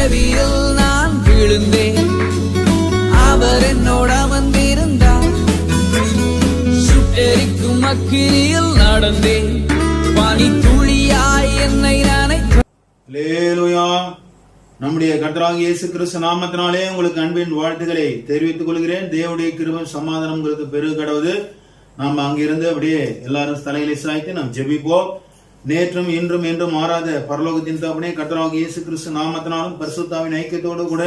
பிறவியில் நான் விழுந்தேன், அவர் என்னோட வந்திருந்தார். சுட்டெரிக்கும் அக்கினியில் நடந்தேன், பனி துளியாய் என்னை நனைத்தார். அல்லேலூயா. நம்முடைய கர்த்தராகிய இயேசு கிறிஸ்து நாமத்தினாலே உங்களுக்கு அன்பின் வாழ்த்துக்களை தெரிவித்துக் கொள்கிறேன். தேவனுடைய கிருபை சமாதானம் உங்களுக்கு பெருக கடவுது. நாம் அங்கிருந்து அப்படியே எல்லாரும் தலைகளை சாய்த்து நாம் ஜெபிப்போம். நேற்றும் இன்றும் என்றும் மாறாத பரலோகத்தின் தகப்பனே, கர்த்தராகிய இயேசு கிறிஸ்து நாமத்தினாலும் பரிசுத்தாவின் ஐக்கியத்தோடு கூட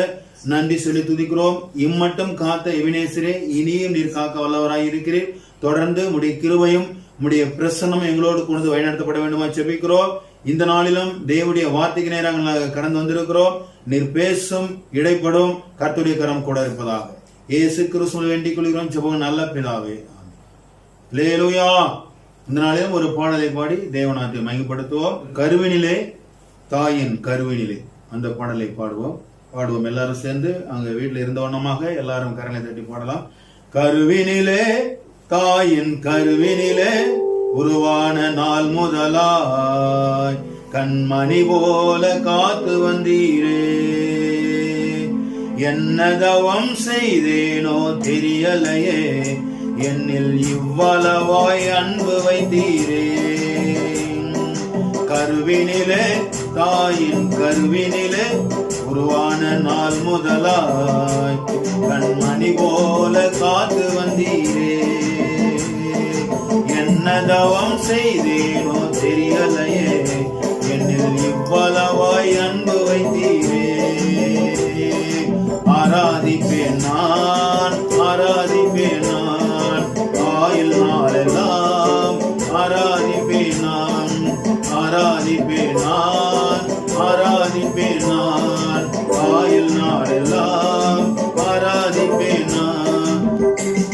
நன்றி சொல்லி துதிக்கிறோம். இம்மட்டும் காத்த எபினேசரே, இனியும் நீர் காக்க வல்லவராய் இருக்கிறீர். தொடர்ந்து உடைய கிருபையும் உடைய பிரசன்னம் எங்களோடு கொண்டு வழிநடத்தப்பட வேண்டுமா ஜெபிக்கிறோம். இந்த நாளிலும் தேவனுடைய வார்த்தைக்கு நேராக கடந்து வந்திருக்கிறோம். நீர் பேசும் இடைப்படும் கர்த்தருடைய கரம் கூட இருப்பதாக இயேசு கிறிஸ்துவை வேண்டிக் கொள்கிறோம் ஜெபம் நல்ல பிதாவே. அல்லேலூயா. இந்த நாளிலும் ஒரு பாடலை பாடி தேவநாத்தை மகிமைப்படுத்துவோம். கருவினிலே தாயின் கருவினிலே அந்த பாடலை பாடுவோம் எல்லாரும் சேர்ந்து. அங்க வீட்டில் இருந்த வண்ணமாக எல்லாரும் கரங்களை தட்டி பாடலாம். கருவினிலே தாயின் கருவினிலே உருவான நாள் முதலாய் கண்மணி போல காத்து வந்தீரே. என்ன தவம் செய்தேனோ தெரியலையே, என்னில் இவ்வளவாய் அன்பு வைத்தீரே. கருவினிலே தாயின் கருவினிலே உருவான நாள் முதலாய் கண்மணி போல காத்து வந்தீரே. என்ன தவம் செய்தேனோ தெரியலையே, என்னில் இவ்வளவாய் அன்பு வைத்தீரே. ஆராதிப்பேன் நான், ஆராதிப்பேன் நான், ஆயுள் நாளெல்லாம் ஆராதிப்பேன் நான், ஆராதிப்பேன் நான், ஆராதிப்பேன் நான், ஆயுள் நாளெல்லாம் ஆராதிப்பேன் நான்.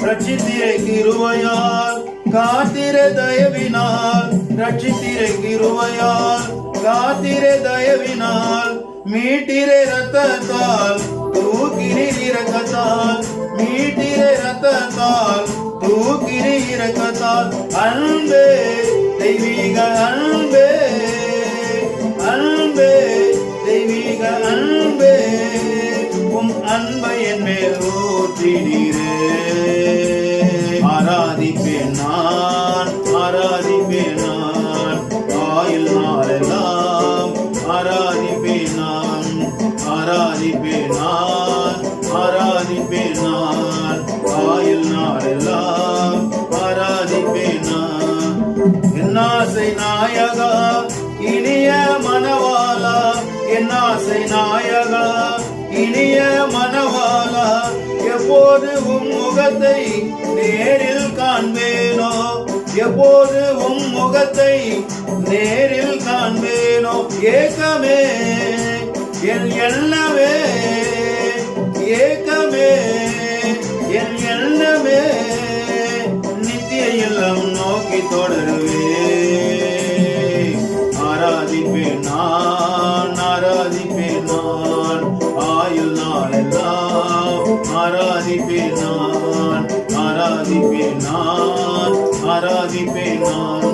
ரட்சித்திரை கிருபையால் காத்திர தயவினால், ரட்சித்திரை கிருபையால் காத்திர தயவினால், மீட்டிரை ரத்தத்தால் தூக்கிரி இரக்கத்தால், மீட்டிரை ரத்தத்தால் தூக்கிரி இரக்கத்தால். அன்பே தெய்வீக அன்பே, அன்பே தெய்வீக அன்பே, உம் அன்பை என் மேல் ஊற்றினீரே. ஆராதிப்பேன் நான், ஆராதிப்பேன் நான், ஆயுள் நாளெல்லாம் ஆராதிப்பேன் நான், ஆராதிப்பேன் நான், ஆராதிப்பேன் நான், ஆயுள் நாளெல்லாம் ஆராதிப்பேன் நான். என் ஆசை நாயகா இனிய மனவாளா, என் ஆசை நாயகா இனிய மனவாளா, எப்போது உம் முகத்தை நேரில் காண்பேனோ, எப்போது உம் முகத்தை நேரில் காண்பேனோ. ஏக்கமே என் எண்ணமே, ஏக்கமே என் எண்ணமே, நித்திய இல்லம் நோக்கி தொடருவே. ஆராதிப்பேன் நான், ஆராதிப்பேன் நான், ஆயுள் நாளெல்லாம் ஆராதிப்பேன் நான், ஆராதிப்பேன் நான், ஆராதிப்பேன் நான்,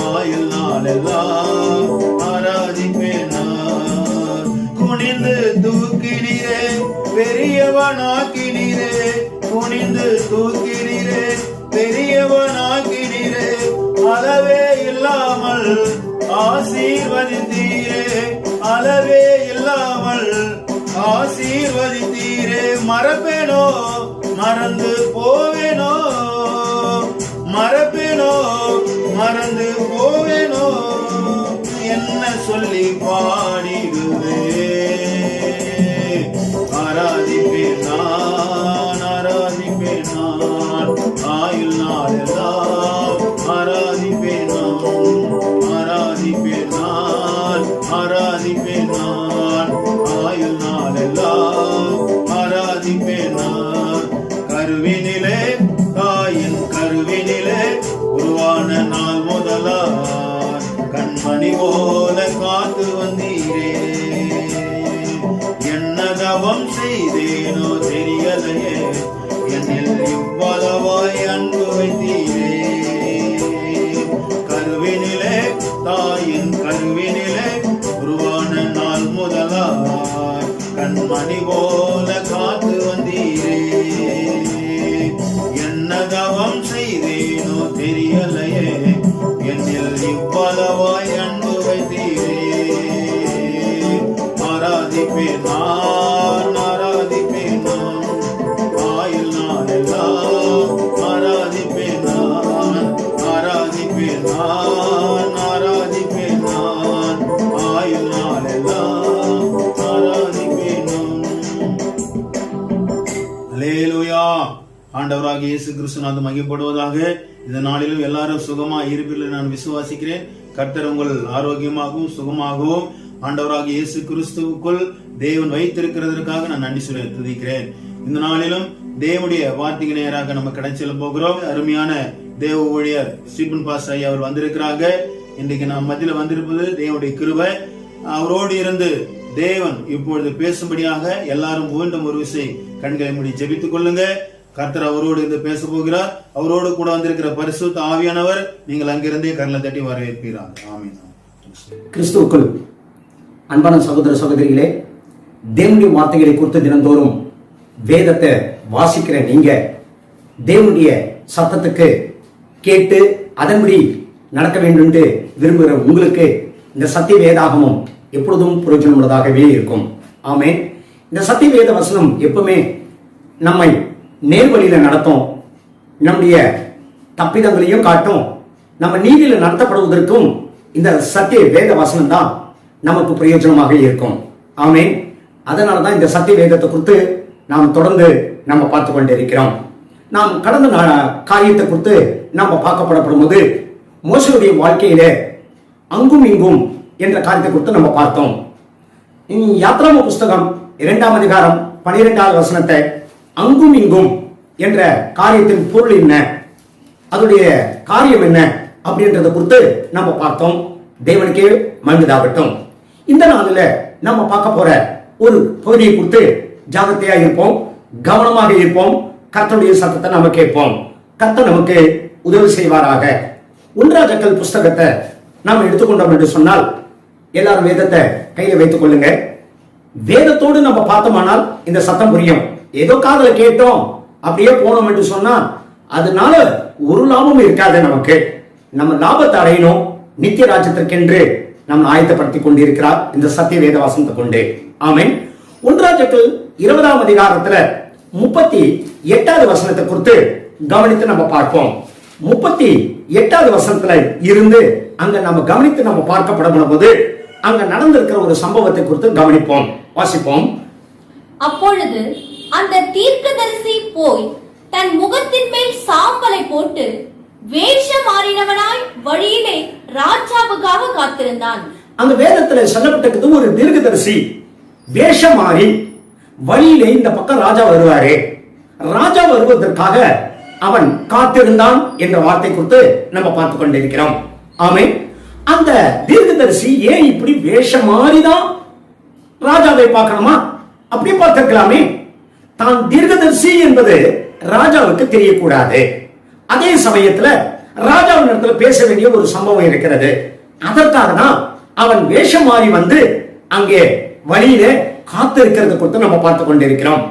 ஆயுள் நாளெல்லாம் ஆராதிப்பேன் நான். குனிந்து தூக்கினீரே பெரியவனாக்கினீரே, குனிந்து தூக்கினீரே பெரியவனாக்கினீரே, அளவே இல்லாமல் ஆசீர்வதித்தீரே, அளவே இல்லாமல் ஆசீர்வதித்தீரே. மறப்பேனோ மறந்து போவேனோ, மறப்பேனோ மறந்து போவேனோ, என்ன சொல்லி பாடிடுவே. ஆராதிப்பேன் நான், ஆராதிப்பேன் நான், ஆயுள் நாளெல்லாம் ஆராதிப்பேன் நான், ஆராதிப்பேன் நான், ஆராதிப்பேன் நான், ஆயுள் நாளெல்லாம் ஆராதிப்பேன் நான். கருவினிலே தாயின் கருவினிலே உருவான நாள் முதலாய் கண்மணி போல காத்து வந்தீரே. என்ன தவம் செய்தேனோ தெரியலையே, என்னில் இவ்வளவாய் அன்பு வைத்தீரே. கருவினிலே தாயின் கருவினிலே உருவான நாள் மணி போல காத்து வந்தீரே. என்ன தவம் செய்தேனோ தெரியலையே, என்னில் இவ்வளவாய் அன்பு வைத்தீரே. ஆராதிப்பேன் நான், ஆராதிப்பேன் நான், ஆயுள் நாளெல்லாம் ஆராதிப்பேன் நான், ஆராதிப்பேன் நான், ஆராதிப்பேன் நான், ஆயுள் நாளெல்லாம் ஆராதிப்பேன் நான். அல்லேலூயா. ஆண்டவராகிய இயேசு கிறிஸ்துநாதர் மகிமைப்படுவதாக. இந்த நாளிலும் எல்லாரும் சுகமா இருப்பீர்கள் நான் விசுவாசிக்கிறேன். கர்த்தர் உங்கள் ஆரோக்கியமாகவும் சுகமாகவும் ஆண்டவராகிய இயேசு கிறிஸ்துவுக்குள் தேவன் வைத்திருக்கிறதற்காக நான் நன்றி சொல்லி துதிக்கிறேன். இந்த நாளிலும் தேவனுடைய வார்த்தைக்கு நேராக நம்ம கிடைச்சல போகிறோம். அருமையான தேவ ஊழியர் ஸ்டீபன் பாஸ்டர் ஐயா அவர் வந்திருக்கிறாங்க. இன்றைக்கு நாம் மத்தியில வந்திருப்பது தேவனுடைய கிருபை. அவரோடு இருந்து தேவன் இப்பொழுது பேசும்படியாக எல்லாரும் மீண்டும் ஒரு விசை கண்களை மூடி ஜெபித்துக் கொள்ளுங்க. கர்த்தர் அவரோடு இருந்து பேச போகிறார். அவரோடு கூட வந்திருக்கிற பரிசுத்த ஆவியானவர் நீங்கள் அங்கிருந்தே கரலை தட்டி வரவேற்பீரார். ஆமென். கிறிஸ்துவுக்குள் அன்பான சகோதர சகோதரிகளே, தேவனுடைய வார்த்தைகளை குறித்து தினந்தோறும் வேதத்தை வாசிக்கிற நீங்க தேவனுடைய சத்தத்துக்கு கேட்டு அதன்படி நடக்க வேண்டும் என்று விரும்புகிற உங்களுக்கு இந்த சத்திய வேதாகமும் எப்பொழுதும் பிரயோஜனமுள்ளதாகவே இருக்கும். ஆமென். இந்த சத்திய வேத வசனம் எப்பவுமே நம்மை நேர்வழியில நடத்தும், நம்முடைய தப்பிதங்களையும் காட்டும், நம்ம நீதியில நடத்தப்படுவதற்கும் இந்த சத்திய வேத வசனம் தான் நமக்கு பிரயோஜனமாக இருக்கும். ஆமென். அதனாலதான் இந்த சத்திய வேதத்தை குறித்து நாம் தொடர்ந்து நம்ம பார்த்து கொண்டிருக்கிறோம். நாம் கடந்த காரியத்தை குறித்து நாம பார்க்கப்படப்படும் போது மோசேயுடைய வாழ்க்கையில அங்கும் இங்கும் என்ற காரியத்தை குறித்து நம்ம பார்த்தோம். யாத்ராம புஸ்தகம் 2ஆம் அதிகாரம் 12வது வசனத்தை அங்கும் இங்கும் என்ற காரியத்தின் பொருள் என்ன, அதோடைய காரியம் என்ன அப்படின்றத குறித்து நம்ம பார்த்தோம். தேவனுக்கே மகிமையாகட்டும். இந்த நாளில் நம்ம பார்க்க போற ஒரு பகுதியை குறித்து ஜாகிரதையா இருப்போம், கவனமாக இருப்போம். கர்த்தருடைய சத்தத்தை நம்ம கேட்போம். கர்த்தர் நமக்கு உதவி செய்வாராக. 1 ராஜாக்கள் புஸ்தகத்தை நாம் எடுத்துக்கொண்டோம் என்று சொன்னால் எல்லாரும் வேதத்தை கையில வைத்துக் கொள்ளுங்க. வேதத்தோடு நம்ம பார்த்தோமானால் இந்த சத்தம் புரியும். ஏதோ காதல கேட்டோம் அப்படியே போனோம் என்று சொன்னா அதனால ஒரு லாபம் இருக்காது. நமக்கு நம்ம லாபத்தை அடையணும், நித்திய ராஜ்யத்திற்கென்று நம்ம ஆயத்தப்படுத்திக் கொண்டிருக்கிறார் இந்த சத்திய வேத வசனத்தை கொண்டு. ஆமென். 1 ராஜாக்கள் 20ஆம் அதிகாரத்துல 38வது வசனத்தை குறித்து கவனித்து நம்ம பார்ப்போம். 38வது வசனத்துல இருந்து அங்க நம்ம கவனித்து நம்ம பார்க்கப்படும் போது அங்க நடந்திருக்கிற ஒரு சம்பவத்தை குறித்து கவனிப்போம், வாசிப்போம். அப்பொழுது அந்த தீர்க்கதரிசி போய் தன் முகத்தின் மேல் சாம்பலை போட்டு வேஷம் மாறினவனாய் வழியிலே ராஜாவுக்காக காத்திருந்தான். அந்த வேதத்துல சொல்லப்பட்டிருக்கிறது ஒரு தீர்க்கதரிசி வேஷம் மாறி வழியிலே இந்த பக்கம் ராஜா வருவாரே, ராஜா வருவதற்காக அவன் காத்திருந்தான் என்ற வார்த்தை குறித்து நம்ம பார்த்து கொண்டிருக்கிறோம். ஆமென். அந்த தீர்க்கதரிசி ஏன் இப்படி வேஷம் மாறிதான் ராஜாவை பார்க்கணுமா? அப்படியே பார்த்திருக்கலாமே. தான் தீர்க்கதரிசி என்பது ராஜாவுக்கு தெரியக்கூடாது. அதே சமயத்துல ராஜாவின் இடத்துல பேச வேண்டிய ஒரு சம்பவம் இருக்கிறது. அதற்காக தான் அவன் வேஷம் மாறி வந்து அங்கே வழியில காத்து இருக்கிறத குறித்து நம்ம பார்த்து கொண்டிருக்கிறோம்.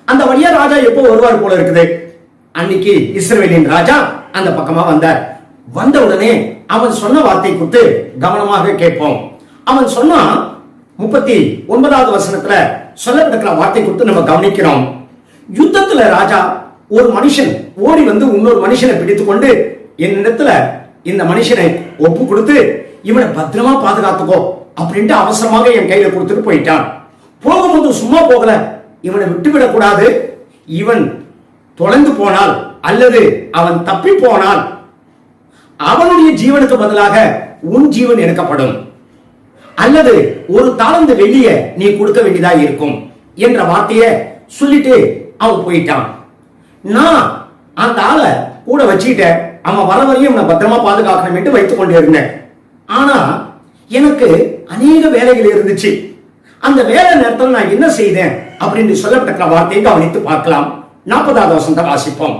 அந்த வழியா ராஜா எப்போ வருவார் போல இருக்குது. அன்னைக்கு இஸ்ரவேலின் ராஜா அந்த பக்கமா வந்தார். வந்த உடனே அவன் சொன்ன வார்த்தை குறித்து கவனமாக கேட்போம். அவன் சொன்னா 39வது வசனத்துல சொல்லப்பட்டிருக்கிற வார்த்தை குறித்து நம்ம கவனிக்கிறோம். யுத்தத்துல ராஜா ஒரு மனுஷன் ஓடி வந்து இன்னொரு மனுஷனை பிடித்துக் கொண்டு என்னிடத்துல இந்த மனுஷனை ஒப்பு கொடுத்து இவனை பத்திரமா பாதுகாத்துக்கோ அப்படின்ட்டு அவசரமாக என் கையில கொடுத்துட்டு போயிட்டான். போகும்போது சும்மா போகல, இவனை விட்டுவிடக் கூடாது. இவன் தொலைந்து போனால் அல்லது அவன் தப்பி போனால் அவனுடைய ஜீவனுக்கு பதிலாக உன் ஜீவன் எடுக்கப்படும், அல்லது ஒரு தாளந்து வெள்ளிய நீ கொடுக்க வேண்டியதா இருக்கும் என்ற வார்த்தையை சொல்லிட்டு அவன் போயிட்டான். நான் அந்த ஆளை கூட வச்சுக்கிட்டேன், அவன் வர வரையும் அவனை பத்திரமா பாதுகாக்கணும் என்று வைத்துக் கொண்டு இருந்தேன். ஆனா எனக்கு அநேக வேலைகள் இருந்துச்சு. அந்த வேலை நேரத்தில் நான் என்ன செய்தேன் அப்படின்னு சொல்லப்பட்ட வார்த்தையை கவனித்து பார்க்கலாம். 40வது வசனத்தை வாசிப்போம்.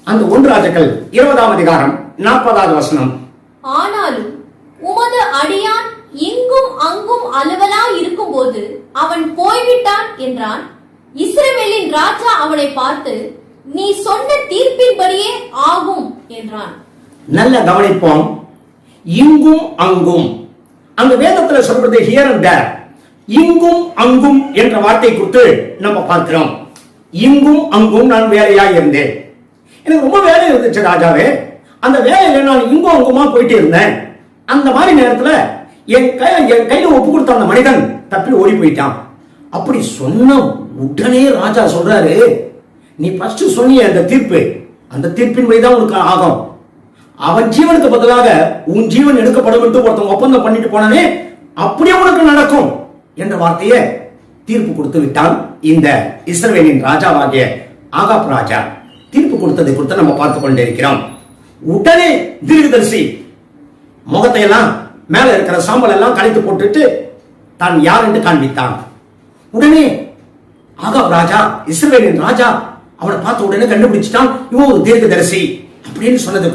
அந்த 1 ராஜாக்கள் 20ஆம் அதிகாரம் 40வது வசனம். ஆனாலும் உமது அடியான் இங்கும் அங்கும் அலுவலா இருக்கும்போது அவன் போய்விட்டான் என்றான். இஸ்ரவேலின் ராஜா அவனை பார்த்து, நீ சொன்ன தீர்ப்பின்படியே ஆகும் என்றான். நல்ல கவனிப்போம். இங்கும் அங்கும், அங்க வேதத்துல சொல்றது ஹியர் அண்ட் தேர், இங்கும் அங்கும் என்ற வார்த்தை கொடுத்து நம்ம பார்க்கிறோம். இங்கும் அங்கும் நான் வேலையா இருந்தேன். எனக்கு ரொம்ப வேலை இருந்துச்சு ராஜாவே. அந்த வேலையில நான் இங்கும் அங்குமா போயிட்டு இருந்தேன். அந்த மாதிரி நேரத்துல என் கையில ஒப்பு கொடுத்த அந்த மனிதன் தப்பி ஓடி போயிட்டான். அப்படி சொன்ன உடனே ராஜா சொல்றாரு, நீ ஃபர்ஸ்ட் சொன்னிய அந்த தீர்ப்பு, அந்த தீர்ப்பின் வழிதான் உனக்கு ஆகும். அவன் ஜீவனுக்கு பதிலாக உன் ஜீவன் எடுக்கப்படும் என்று ஒருத்தன் ஒப்பந்தம் பண்ணிட்டு போனானே, அப்படியே உனக்கு நடக்கும் என்ற வார்த்தையை தீர்ப்பு கொடுத்து விட்டான் இந்த இஸ்ரவேலின் ராஜாவாகிய ஆகாப் ராஜா. தீர்ப்பு கொடுத்ததை கொடுத்து நம்ம பார்த்து கொண்டே இருக்கிறோம். உடனே தீர்க்கதரிசி முகத்தை எல்லாம் மேல இருக்கிற சாம்பல் எல்லாம் கழித்து போட்டுட்டு தான் யார் என்று காண்பித்தான். உடனே ஆகாப் ராஜா, இஸ்ரவேலின் ராஜா, அவனை பார்த்த உடனே கண்டுபிடிச்சிட்டான், இவன் ஒரு தீர்க்கதரிசி அப்படின்னு சொன்னதை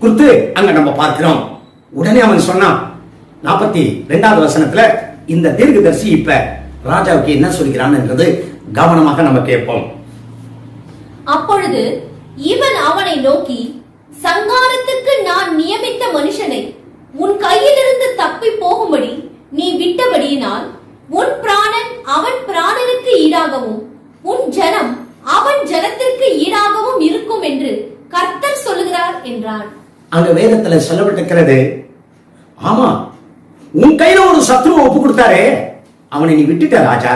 குறித்து அங்க நம்ம பார்க்கிறோம். உடனே அவன் சொன்னான் 42வது வசனத்துல, இந்த தீர்க்கதரிசி இப்ப ராஜாவுக்கு என்ன சொல்கிறான் என்றது கவனமாக நம்ம கேட்போம். அப்பொழுது இவன் அவனை நோக்கி, சங்காரத்துக்கு நான் நியமித்த மனுஷனை உன் கையிலிருந்து தப்பி போகும்படி நீ விட்டபடியினால் உன் பிராணன் அவன் பிராணனுக்கு ஈடாகவும் உன் ஜனம் அவன் ஜனத்திற்கு ஈடாகவும் இருக்கும் என்று கர்த்தர் சொல்லுகிறார் என்றான். அங்க வேதத்துல சொல்லப்பட்டிருக்கிறது, ஆமா, உன் கையில ஒரு சத்ருவை ஒப்பு கொடுத்தாரே, அவனை நீ விட்டுட்ட ராஜா.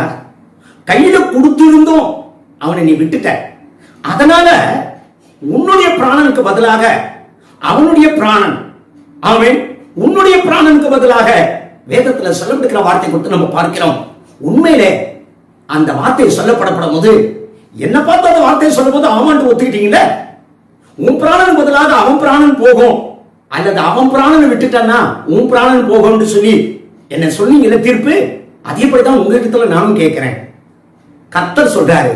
கையில கொடுத்திருந்தோம், அவனை நீ விட்டுட்ட. அதனால உன்னுடைய பிராணனுக்கு பதிலாக அவனுடைய பிராணன், அவன் உன்னுடைய பிராணனுக்கு பதிலாக வேதத்துல சொல்லப்பட்டிருக்கிற வார்த்தை கொடுத்து நம்ம பார்க்கிறோம். உண்மையிலே அந்த வார்த்தை சொல்லப்படப்படும் போது என்ன பார்த்து அந்த வார்த்தையை சொல்லும் போது ஆமாண்டு ஒத்துக்கிட்டீங்களே, உன் பிராணனுக்கு பதிலாக அவன் பிராணன் போகும், அல்லது அவன் பிராணனை விட்டுட்டான்னா உன் பிராணன் போகும்னு சொல்லி என்ன சொன்னீங்கல்ல தீர்ப்பு, அதேபடிதான் உங்ககிட்ட நானும் கேட்கிறேன். கர்த்தர் சொல்றாரு,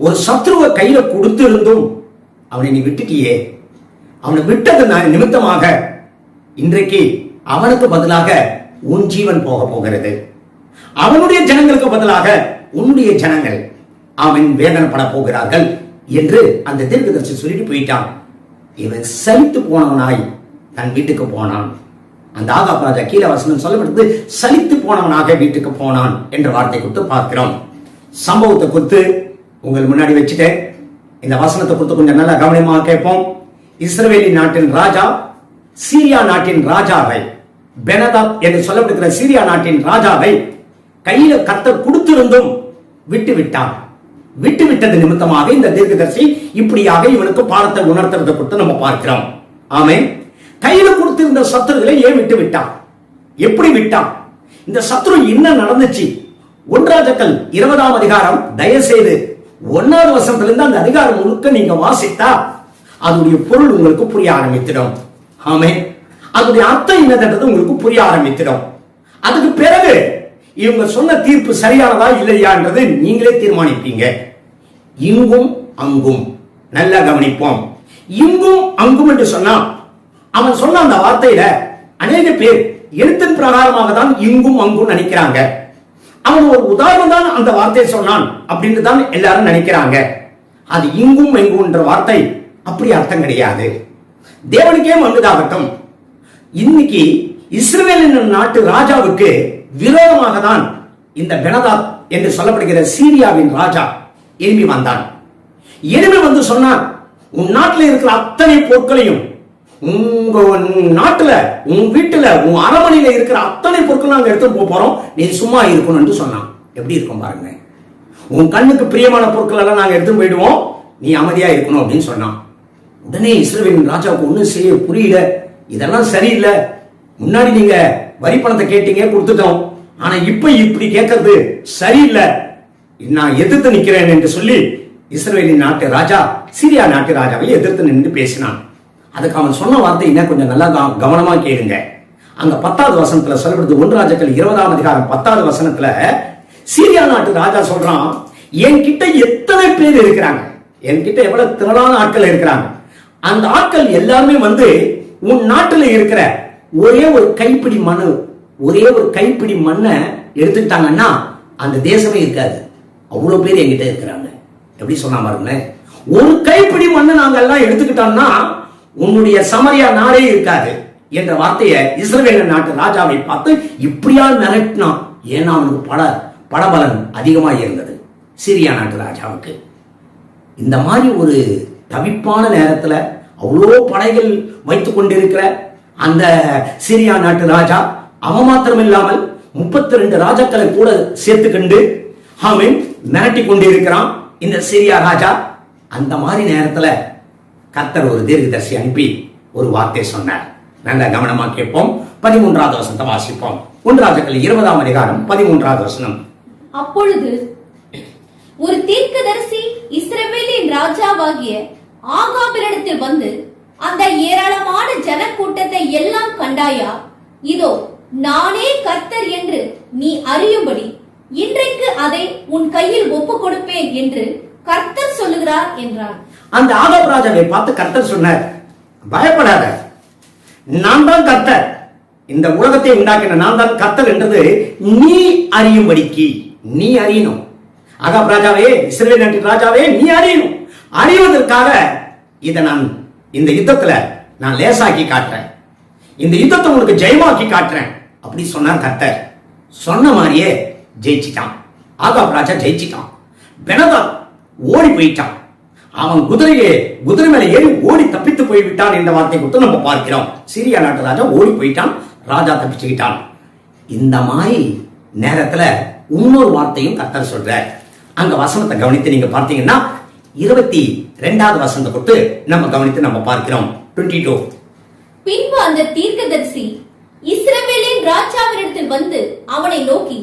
ஒரு சத்ருவை கையில கொடுத்து இருந்தும் அவனை நீ விட்டுட்டியே, அவனை விட்டது நிமித்தமாக இன்றைக்கு அவனுக்கு பதிலாக உன் ஜீவன் போக போகிறது. அவனுடைய ஜனங்களுக்கு பதிலாக உன்னுடைய ஜனங்கள் அவன் வேதனைப்பட போகிறார்கள் என்று அந்த தீர்க்கதரிசி சொல்லிட்டு போயிட்டான். இவன் சலித்து போனவனாய் தன் வீட்டுக்கு போனான். அந்த ஆகாப் ராஜா கீழே வசனம் சொல்லப்பட்டது, சலித்து போனவனாக வீட்டுக்கு போனான் என்ற வார்த்தை கொடுத்து பார்க்கிறோம். சம்பவத்தை குறித்து உங்கள் முன்னாடி வச்சுட்டேன். இந்த வசனத்தை குறித்து கொஞ்சம் நல்லா கவனமாக கேட்போம். இஸ்ரவேலி நாட்டின் ராஜா சீரியா நாட்டின் ராஜாவை, பெனதாத் என்று சொல்லப்படுகிற சீரியா நாட்டின் ராஜாவை கையில கர்த்தர் கொடுத்திருந்தும் விட்டு விட்டான். விட்டு விட்டது நிமித்தமாக இந்த தீர்க்கதரிசி இப்படியாக இவனுக்கு பாடத்தை உணர்த்துறதை குறித்து நம்ம பார்க்கிறோம். ஆமென். கையில கொடுத்திருந்த சத்துருகளை ஏன் விட்டு விட்டான்? எப்படி விட்டான்? இந்த சத்துரு என்ன நடந்துச்சு? 1 ராஜாக்கள் 20ஆம் அதிகாரம் தயவுசெய்து 1வது வசனத்திலிருந்து அந்த அதிகாரம் முழுக்க நீங்க வாசித்தா அதனுடைய பொருள் உங்களுக்கு புரிய ஆரம்பித்திடும். ஆமென். அதனுடைய அர்த்தம் என்னது உங்களுக்கு புரிய ஆரம்பித்திடும். அதுக்கு பிறகு இவங்க சொன்ன தீர்ப்பு சரியானதா இல்லையா என்றது நீங்களே தீர்மானிப்பீங்க. இங்கும் அங்கும் நல்லா கவனிப்போம். இங்கும் அங்கும் என்று சொன்னா அவன் சொன்ன அந்த வார்த்தையில அநேக பேர் எழுத்தின் பிரகாரமாக தான் இங்கும் அங்கும் நினைக்கிறாங்க. அவன் ஒரு உதாரணம் தான் அந்த வார்த்தையை சொன்னான் அப்படின்னு தான் எல்லாரும் நினைக்கிறாங்க. அது இங்கும் எங்கும் என்ற வார்த்தை அப்படி அர்த்தம் கிடையாது. தேவனுக்கே மன்னிதாகட்டும், இன்னைக்கு இஸ்ரவேலின் நாட்டு ராஜாவுக்கு விரோதமாக தான் இந்த பெனதாத் என்று சொல்லப்படுகிற சீரியாவின் ராஜா எழும்பி வந்தான். எழும்பி வந்து சொன்னான், உன் நாட்டில் இருக்கிற அத்தனை பொருட்களையும், உங்க நாட்டுல உன் வீட்டுல உன் அரமனையில இருக்கிற அத்தனை பொருட்கள் நாங்க எடுத்து போறோம், நீ சும்மா இருக்கணும் என்று சொன்னான். எப்படி இருக்கும் பாருங்க. உன் கண்ணுக்கு பிரியமான பொருட்கள் எல்லாம் நாங்க எடுத்து போயிடுவோம், நீ அமைதியா இருக்கணும் அப்படின்னு சொன்னான். உடனே இஸ்ரவேலின் ராஜாவுக்கு ஒண்ணும் செய்ய புரியல. இதெல்லாம் சரியில்லை. முன்னாடி நீங்க வரி பணத்தை கேட்டீங்க, கொடுத்துட்டோம். ஆனா இப்ப இப்படி கேட்கறது சரியில்லை, நான் எதிர்த்து நிக்கிறேன் என்று சொல்லி இஸ்ரவேலின் நாட்டு ராஜா சீரியா நாட்டு ராஜாவை எதிர்த்து நின்று பேசினான். அதுக்கு அவன் சொன்ன வார்த்தை என்ன கொஞ்சம் நல்லா கவனமா கேளுங்க. அங்க 10வது வசனத்துல சொல்லப்படுது, 1 ராஜாக்கள் 20ஆம் அதிகாரம் 10வது வசனத்துல சீரியா நாட்டு ராஜா சொல்றான், என்கிட்ட எத்தனை பேர் இருக்கிறாங்க, என்கிட்ட எவ்வளவு திரளான ஆட்கள் இருக்கிறாங்க, அந்த ஆட்கள் எல்லாருமே வந்து உன் நாட்டுல இருக்கிற ஒரே ஒரு கைப்பிடி மண்ணை எடுத்துக்கிட்டாங்கன்னா அந்த தேசமே இருக்காது. அவ்வளவு பேர் என்கிட்ட இருக்கிறாங்க. எப்படி சொன்னா பாருங்களேன், ஒரு கைப்பிடி மண்ணை நாங்க எல்லாம் எடுத்துக்கிட்டோம்னா உன்னுடைய சமரியா நாடே இருக்காது என்ற வார்த்தையை இஸ்ரவேல் நாட்டு ராஜாவை பார்த்து இப்படியா மிரட்டினான். ஏன்னா அவனுக்கு படபலன் அதிகமாக இருந்தது சிரியா நாட்டு ராஜாவுக்கு. இந்த மாதிரி ஒரு தவிப்பான நேரத்துல அவ்வளோ படைகள் வைத்துக் கொண்டிருக்கிற அந்த சிரியா நாட்டு ராஜா அவன் மாத்திரம் இல்லாமல் 32 ராஜாக்களை கூட சேர்த்துக்கொண்டு அவன் மிரட்டி கொண்டிருக்கிறான் இந்த சிரியா ராஜா. அந்த மாதிரி நேரத்துல கர்த்தர் ஒரு தீர்க்கதரிசி அனுப்பி ஒரு வார்த்தை சொன்னார். நல்ல கவனமா கேட்போம். 13வது வசனத்தை வாசிப்போம். 1 ராஜாக்கள் 20ஆம் அதிகாரம் 13வது வசனம். அப்பொழுது ஒரு தீர்க்கதரிசி இஸ்ரவேலின் ராஜாவாகிய ஆகாபினிடத்தில் வந்து, அந்த ஏராளமான ஜனக்கூட்டத்தை எல்லாம் கண்டாயா? இதோ நானே கர்த்தர் என்று நீ அறியும்படி இன்றைக்கு அதை உன் கையில் ஒப்பு கொடுப்பேன் என்று கர்த்தர் சொல்லுகிறார் என்றான். அந்த ஆகாப் ராஜாவை பார்த்து கர்த்தர் சொன்னார், பயப்படாத, நான் தான் கர்த்தர், இந்த உலகத்தை உண்டாக்கின நான் தான் கர்த்தர் என்றது நீ அறியும்படிக்கு நீ அறியணும். ஆகாப் ராஜாவே, இஸ்ரவேல் நாட்டு ராஜாவே, நீ அறியணும். அறிவதற்காக இதை நான் இந்த யுத்தத்துல நான் லேசாக்கி காட்டுறேன், இந்த யுத்தத்தை உங்களுக்கு ஜெயமாக்கி காட்டுறேன் அப்படி சொன்னார் கர்த்தர். சொன்ன மாதிரியே ஜெயிச்சிட்டான். ஆகாப் ராஜா ஜெயிச்சிட்டான். பெனதாத் ஓடி போயிட்டான். அவன் குதிரை மேல ஏறி ஓடி தப்பித்து போய்விட்டான் என்ற வார்த்தை கொடுத்து நம்ம பார்க்கிறோம். சிரியா நாட்டு ராஜா ஓடி போயிட்டான், ராஜா தப்பிச்சுக்கிட்டான். இந்த மாதிரி நேரத்துல இன்னொரு வார்த்தையும் கர்த்தர் சொல்றார். அங்க வசனத்தை கவனித்து நீங்க பார்த்தீங்கன்னா 22வது வசனத்தை கொடுத்து நம்ம கவனித்து நம்ம பார்க்கிறோம். 22. பின்பு அந்த தீர்க்கதரிசி இஸ்ரவேலின் ராஜாவினிடத்தில் வந்து அவனை நோக்கி,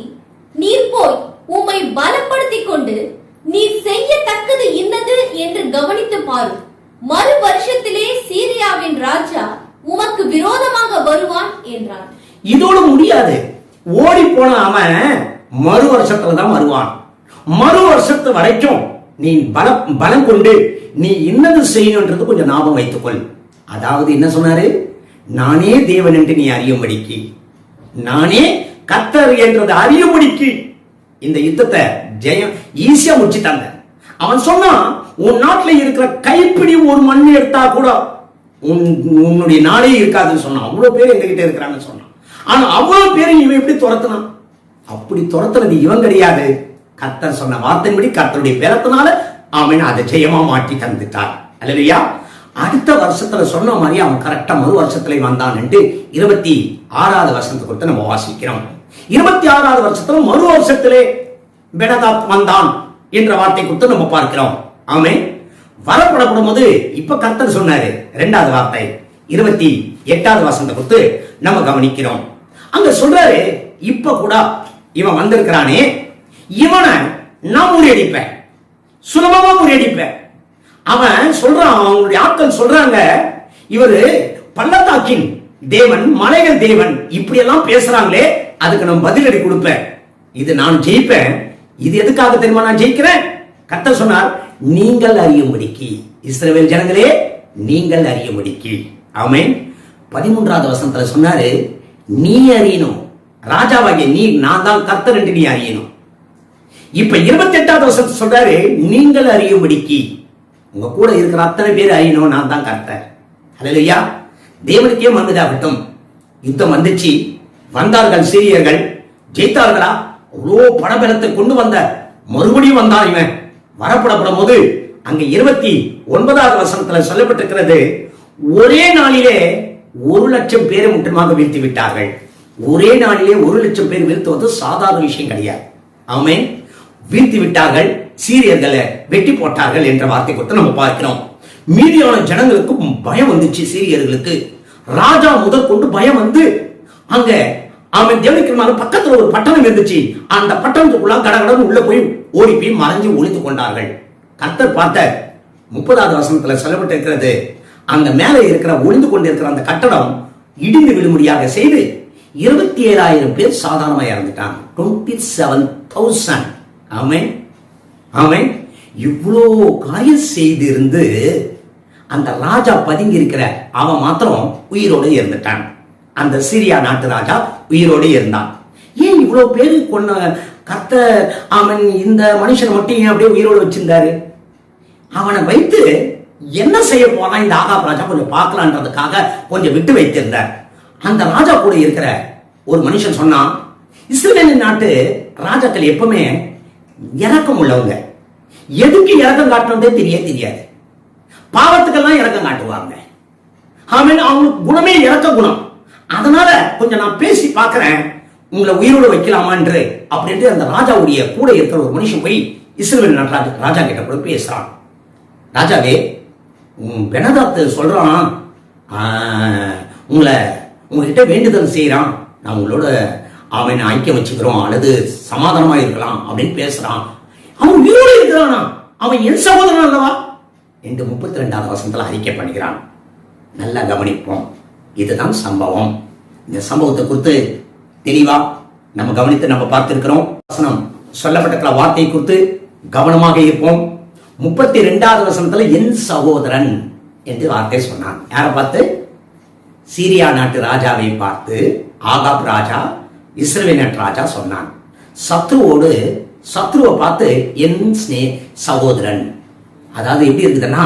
நீர் போய் உம்மை பலப்படுத்திக் கொண்டு நீர் செய்யத்தக்கது இன்னது என்று கவனித்து பாரு. மறு வருஷத்திலே சீரியாவின் ராஜா உமக்கு விரோதமாக வருவான் என்றான். இதோடு முடியாது. ஓடி போன அவன் மறு வருஷத்துல தான் வருவான். மறு வருஷத்து வரைக்கும் நீ பலம் கொண்டு நீ என்னது செய்யணும்ன்றது கொஞ்சம் ஞாபகம் வைத்துக்கொள். அதாவது என்ன சொன்னாரு, நானே தேவன் என்று நீ அறியும்படிக்கு, நானே கர்த்தர் என்றது அறியும்படிக்கு இந்த யுத்தத்தை ஜெயம் ஈஸியா முடிச்சுட்டாங்க. அவன் சொன்னான், உன் நாட்டில் இருக்கிற கைப்பிடி ஒரு மண் எடுத்தா கூட உன்னுடைய நாடே இருக்காதுன்னு சொன்னான். அவ்வளவு பேர் எங்ககிட்ட இருக்கிறாங்கன்னு சொன்னான். ஆனா அவ்வளவு பேரும் இவன் எப்படி துரத்துனான்? அப்படி துரத்துனது இவன் கிடையாது. கர்த்தர் சொன்ன வார்த்தையின்படி கர்த்தருடைய பேரத்தினால அவன் அதை ஜெயமா மாற்றி தந்துட்டார். அல்லையா? அடுத்த வருஷத்துல சொன்ன மாதிரி அவன் கரெக்டா மறு வருஷத்துல வந்தான் என்று 26வது வருஷத்தை கொடுத்து நம்ம வாசிக்கிறோம். 26வது வருஷத்துல மறு வருஷத்திலே பெனதாத் வந்தான் என்ற வார்த்தை கொடுத்து நம்ம பார்க்கிறோம். ஆமே வரப்படப்படும் போது இப்ப கர்த்தர் சொன்னாரு 2வது வார்த்தை 28வது வசனத்தை கொடுத்து நம்ம கவனிக்கிறோம். அங்க சொல்றாரு, இப்ப கூட இவன் வந்திருக்கிறானே, இவனை நான் முறியடிப்பேன், சுலபமா முறியடிப்பேன். அவன் சொல்றான், அவனுடைய ஆட்கள் சொல்றாங்க, இவரு பள்ளத்தாக்கின் தேவன், மலைகள் தேவன், இப்படி எல்லாம் பேசுறாங்களே, அதுக்கு நான் பதிலடி கொடுப்பேன், இது நான் ஜெயிப்பேன். இது எதுக்காக தெரியுமா நான் ஜெயிக்கிறேன்? கர்த்தர் சொன்னார், நீங்கள் அறியும்படிக்கு, இஸ்ரவேல் ஜனங்களே நீங்கள் அறியும்படிக்கு. ஆமென். 13வது வசனத்துல சொன்னாரு, நீ அறியணும், ராஜாவாகிய நீ நான் தான் கர்த்தர் என்று நீ அறியணும். இப்ப 28வது வசனத்தை சொல்றாரு, நீங்கள் அறியும்படிக்கு, உங்க கூட இருக்கிற அத்தனை பேர் அறியணும் நான் தான் கர்த்தர். அல்லேலூயா. தேவனுக்கே மகிமையாகட்டும். யுத்தம் வந்துச்சு, வந்தார்கள் சீரியர்கள், ஜெயித்தார்களா? அவ்வளோ படபலத்தை கொண்டு வந்த மறுபடியும் வந்தான் இவன். வரப்படப்படும் போது அங்க 29வது வசனத்துல சொல்லப்பட்டிருக்கிறது, ஒரே நாளிலே 1,00,000 பேரை முற்றிலுமாக வீழ்த்தி விட்டார்கள். ஒரே நாளிலே 1,00,000 பேர் வீழ்த்துவது சாதாரண விஷயம் கிடையாது. ஆமென். வீழ்த்தி விட்டார்கள், சீரியர்களை வெட்டி போட்டார்கள் என்ற வார்த்தை கொடுத்து நம்ம பார்க்கிறோம். மீதியான ஜனங்களுக்கு பயம் வந்துச்சு, சீரியர்களுக்கு. ராஜா முதல் கொண்டு பயம் வந்து அங்க அவன் தேவனுக்கு பக்கத்துல ஒரு பட்டணம் இருந்துச்சு. அந்த பட்டணத்துக்குள்ள கடகடன் உள்ள போய் ஓடி போய் மறைஞ்சு ஒளிந்து கொண்டார்கள். கர்த்தர் பார்த்த 30வது வசனத்துல சொல்லப்பட்டிருக்கிறது, அந்த மேலே இருக்கிற ஒளிந்து கொண்டிருக்கிற அந்த கட்டடம் இடிந்து விடும்படியாக செய்து 27,000 பேர் சாதாரணமாக இறந்துட்டாங்க. 27,000. ஆமென். ஆமென். இவ்வளோ காரியம் செய்திருந்து அந்த ராஜா பதுங்கி இருக்கிற அவன் மாத்திரம் உயிரோடு இருந்துட்டான். அந்த சிரியா நாட்டு ராஜா உயிரோடு இருந்தான். ஏன் இவ்வளவு பேரு கொன்ன கர்த்தர் அவன் இந்த மனுஷனை மட்டும் ஏன் அப்படியே உயிரோடு வச்சிருந்தாரு? அவனை வைத்து என்ன செய்ய போனா இந்த ஆகாப் ராஜா கொஞ்சம் பார்க்கலான்றதுக்காக கொஞ்சம் விட்டு வைத்திருந்தார். அந்த ராஜா கூட இருக்கிற ஒரு மனுஷன் சொன்னான், இஸ்ரவேல் நாட்டு ராஜாக்கள் எப்பவுமே இரக்கம் உள்ளவங்க. எதுக்கு இரக்கம் காட்டணும்னே தெரியாது. பாவத்துக்கெல்லாம் இரக்கம் காட்டுவாங்க. அவங்களுக்கு குணமே இரக்க குணம். அதனால கொஞ்சம் நான் பேசி பார்க்கிறேன், உங்களை உயிரோடு வைக்கலாமா என்று அப்படின்ட்டு அந்த ராஜாவுடைய கூட இருக்கிற ஒரு மனுஷன் போய் இஸ்ரவேல் நாட்டு ராஜா கிட்ட கூட பேசுறான். ராஜாவே, பெனதாத்து சொல்றான், உங்ககிட்ட வேண்டுதல் செய்யறான், நான் உங்களோட அவனை ஐக்கியம் வச்சுக்கிறோம் அல்லது சமாதானமா இருக்கலாம் அப்படின்னு பேசுறான். அவன் உயிரோடு இருக்கிறானா? அவன் என் சகோதரன் அல்லவா என்று 32வது வசனத்துல அறிக்கை பண்ணுகிறான். நல்லா கவனிப்போம். இதுதான் சம்பவம். இந்த சம்பவத்தை குறித்து தெளிவா நம்ம கவனித்து நம்ம பார்த்திருக்கிறோம். வசனம் சொல்லப்பட்ட வார்த்தையை குறித்து கவனமாக இருப்போம். 32வது வசனத்துல என் சகோதரன் என்று வார்த்தை சொன்னான். யாரை பார்த்து? சீரியா நாட்டு ராஜாவை பார்த்து ஆகாப் ராஜா இஸ்ரவேல் நாட்டு ராஜா சொன்னான். சத்ருவை பார்த்து என் சகோதரன். அதாவது எப்படி இருக்குதுன்னா,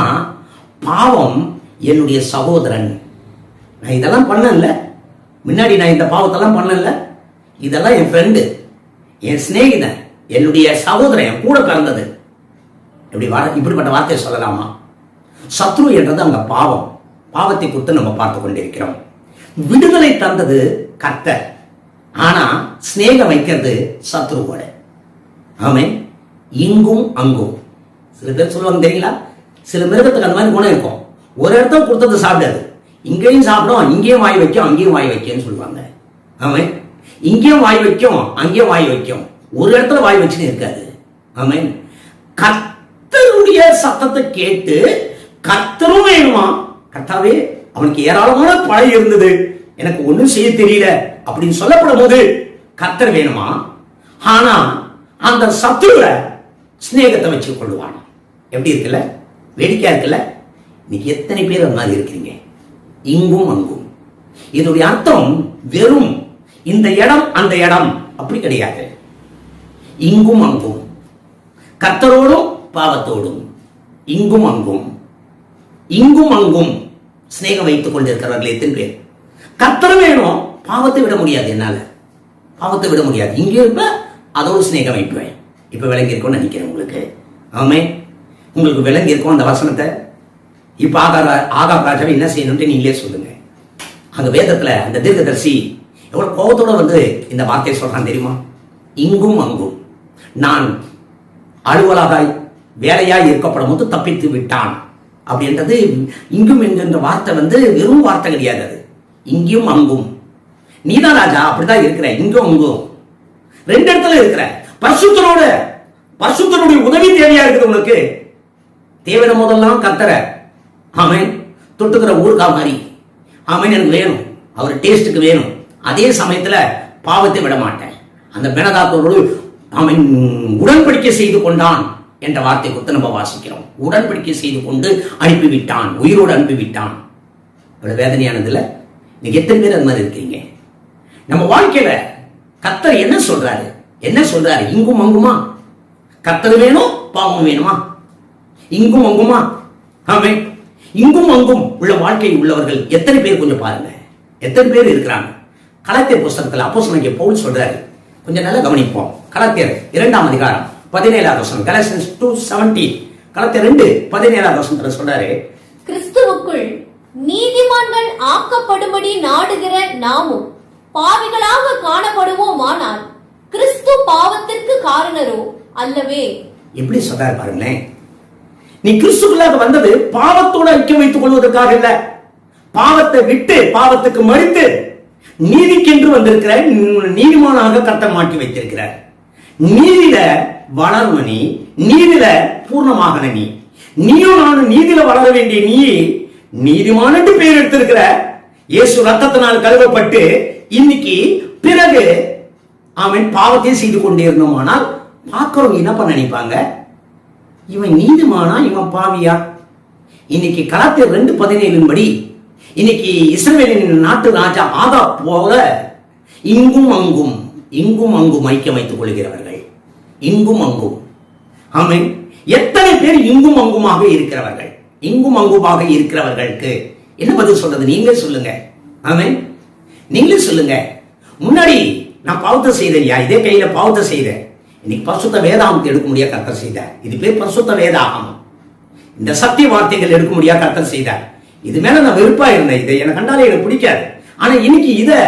பாவம் என்னுடைய சகோதரன். நான் இதெல்லாம் பண்ணல, முன்னாடி நான் இந்த பாவத்தெல்லாம் பண்ணல, இதெல்லாம் என் ஃப்ரெண்டு, என் சிநேகிதன், என்னுடைய சகோதரன், என் கூட பிறந்தது. இப்படிப்பட்ட வார்த்தையை சொல்லலாமா? சத்ரு என்றது அங்க பாவத்தை குறித்து நம்ம பார்த்து கொண்டிருக்கிறோம். விடுதலை தந்தது கர்த்தர், ஆனா சிநேகம் வைக்கிறது சத்ருவோட. ஆமென். இங்கும் அங்கும். சில பேர் சொல்லுவாங்க தெரியுங்களா, சில மிருகத்துக்கு அந்த மாதிரி குணம் இருக்கும். ஒரு இடத்துல கொடுத்தது சாப்பிடாது, இங்கேயும் சாப்பிடும், இங்கேயும் வாய் வைக்கும், அங்கேயும் வாய் வைக்கும்னு சொல்லுவாங்க. ஆமென். இங்கேயும் வாய் வைக்கும், அங்கேயும் வாய் வைக்கும், ஒரு இடத்துல வாய் வச்சுன்னு இருக்காது. ஆமென். கர்த்தருடைய சத்தத்தை கேட்டு கர்த்தரும் வேணுமா? கர்த்தாவே, அவனுக்கு ஏராளமான பழை இருந்தது, எனக்கு ஒன்றும் செய்ய தெரியல அப்படின்னு சொல்லப்படும் போது கர்த்தர் வேணுமா? ஆனா அந்த சத்துருவை சிநேகத்தை வச்சு கொள்ளுவான். எப்படி இருக்குல்ல, வேடிக்கையா இருக்குல்ல. இன்னைக்கு எத்தனை பேர் அந்த மாதிரி இருக்கிறீங்க? இங்கும் அங்கும். இதனுடைய அர்த்தம் வெறும் இந்த இடம் அந்த இடம் அப்படி கிடையாது. இங்கும் அங்கும், கர்த்தரோடும் பாவத்தோடும், இங்கும் அங்கும். இங்கும் அங்கும் சிநேகம் வைத்துக் கொண்டிருக்கிறவர்கள் எத்தனை பேர்? கர்த்தர் வேணும், பாவத்தை விட முடியாது, என்னால பாவத்தை விட முடியாது. இங்கே இருப்ப அதோடு சிநேகம் வைப்பேன். இப்ப விளங்கி இருக்கும்னு நினைக்கிறேன் உங்களுக்கு. ஆமே, உங்களுக்கு விளங்கி இருக்கும் அந்த வசனத்தை. இப்ப ஆகாப் ராஜாவை என்ன செய்யணும்னு நீங்களே சொல்லுங்க. அந்த வேதத்துல அந்த தீர்க்கதரிசி எவ்வளவு கோபத்தோட வந்து இந்த வார்த்தையை சொல்றான் தெரியுமா? இங்கும் அங்கும். நான் அலுவலாக வேலையாய் இருக்கப்படும் போது தப்பித்து விட்டான் அப்படின்றது இங்கும் என்கின்ற வார்த்தை வந்து வெறும் வார்த்தை கிடையாது. அது இங்கும் அங்கும். நீதான் ராஜா, அப்படிதான் இருக்கிற. இங்கும் அங்கும் ரெண்டு இடத்துல இருக்கிற. பரிசுத்தனுடைய உதவி தேவையா இருக்குது உனக்கு. தேவையான போதெல்லாம் கர்த்தர ஆமென் தொட்டுக்கிற ஊர்கா மாதிரி ஆமென் எனக்கு வேணும், அவர் டேஸ்டுக்கு வேணும். அதே சமயத்துல பாவத்தை விட மாட்டேன். அந்த பெனதாத்தோடு அவன் உடன்படிக்கை செய்து கொண்டான் என்ற வார்த்தை கொடுத்து நம்ம வாசிக்கிறோம். உடன்படிக்கை செய்து கொண்டு அனுப்பிவிட்டான், உயிரோடு அனுப்பிவிட்டான். இவ்வளவு வேதனையானது இல்ல? நீங்க எத்தனை பேர் அது மாதிரி இருக்கீங்க? நம்ம வாழ்க்கையில கர்த்தர் என்ன சொல்றாரு? இங்கும் அங்குமா? கர்த்தர் வேணும், பாவம் வேணுமா? இங்கும் அங்குமா? ஆமே, இங்கும் அங்கும் உள்ள வாழ்க்கை உள்ளவர்கள் எத்தனை பேர் கொஞ்சம் பாருங்க. எத்தனை பேர் இருக்கிறாங்க? கலாத்தியர் புஸ்தகத்தில் அப்போஸ்தலனாகிய பவுல் சொல்றாரு, கொஞ்சம் நல்லா கவனிப்போம். கலாத்தியர் 2ஆம் அதிகாரம் 17வது வசனம். கலாத்தியர் 2:17. கலாத்தியர் 2:17வது வசனத்துல சொல்றாரு, கிறிஸ்துவுக்குள் நீதிமான்கள் ஆக்கப்படும்படி நாடுகிற நாமும் பாவிகளாக காணப்படுவோமானால் கிறிஸ்து பாவத்திற்கு காரணரோ அல்லவே. எப்படி சொல்றாரு பாருங்களேன். நீ கிறிஸ்துக்குள்ளாக வந்தது பாவத்தோட ஐக்கியம் வைத்துக் கொள்வதற்காக இல்ல. பாவத்தை விட்டு பாவத்துக்கு மறித்து நீதிக்கென்று வந்திருக்கிற நீதிமானாக கர்த்தர் மாற்றி வைத்திருக்கிறார். நீதியில வளர்வ நீ, நீதியில பூர்ணமாக நீயும் நானும் நீதியில வளர வேண்டிய நீ நீதிமான பேர் எடுத்திருக்கிற. இயேசு ரத்தத்தினால் கழுவப்பட்டு இன்னைக்கு பிறகு அவன் பாவத்தை செய்து கொண்டே இருந்தோமானால் பார்க்கிறவங்க என்ன பண்ண நினைப்பாங்க? இவன் நீதிமானா, இவன் பாவியா? இன்னைக்கு கலாத்தியர் 2:17 படி இன்னைக்கு இஸ்ரவேலின் நாட்டு ராஜா ஆகாப் போல இங்கும் அங்கும் இங்கும் அங்கும் ஐக்கியம் வைத்துக் கொள்கிறவர்கள். இங்கும் அங்கும். ஆமென். எத்தனை பேர் இங்கும் அங்குமாக இருக்கிறவர்கள்? இங்கும் அங்குமாக இருக்கிறவர்களுக்கு என்ன பதில் சொல்றது? நீங்களே சொல்லுங்க. ஆமென். நீங்களே சொல்லுங்க. முன்னாடி நான் பாவத்தை செய்தேன், இதே கையில பாவத்தை செய்தேன். இன்னைக்கு பரிசுத்த வேதாகமத்தை எடுக்க முடியாது கர்த்தர் செய்தார். இது பேர் பரிசுத்த வேதாகமம். இந்த சத்திய வார்த்தைகள் எடுக்க முடியாது கர்த்தர் செய்தார். இது மேல நான் வெறுப்பா இருந்தேன், இதை எனக்கு கண்டாலே எனக்கு பிடிக்காது. ஆனா இன்னைக்கு இதை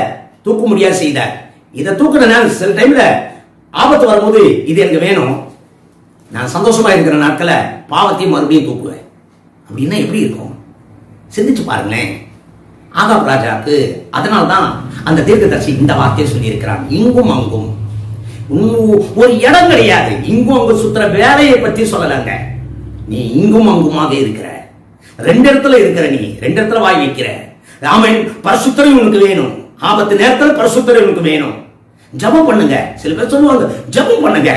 தூக்க முடியாது செய்தார். இதை தூக்குற நேரம் சில டைம்ல ஆபத்து வரும்போது இது எனக்கு வேணும். நான் சந்தோஷமா இருக்கிற நாட்களை பாவத்தையும் மறுபடியும் தூக்குவேன். அப்படின்னா எப்படி இருக்கும்? சிந்திச்சு பாருங்களேன். ஆகாப் ராஜாவுக்கு அதனால்தான் அந்த தீர்க்கதரிசி இந்த வார்த்தையை சொல்லி இருக்கிறான். இங்கும் அங்கும் ஒரு இடம் கிடையாது. இங்கும் அங்கும் சுத்துற வேலையை பத்தி சொல்லலங்க. நீ இங்கும் அங்குமாக இருக்கிற, ரெண்டு இடத்துல இருக்கிற, நீ ரெண்டு இடத்துல வாய் வைக்கிற. ஆமென். பரிசுத்தம் உனக்கு வேணும். ஆபத்து நேரத்தில் பரிசுத்தம் உனக்கு வேணும். ஜெபம் பண்ணுங்க. சில பேர் சொல்லுவாங்க ஜெபம் பண்ணுங்க,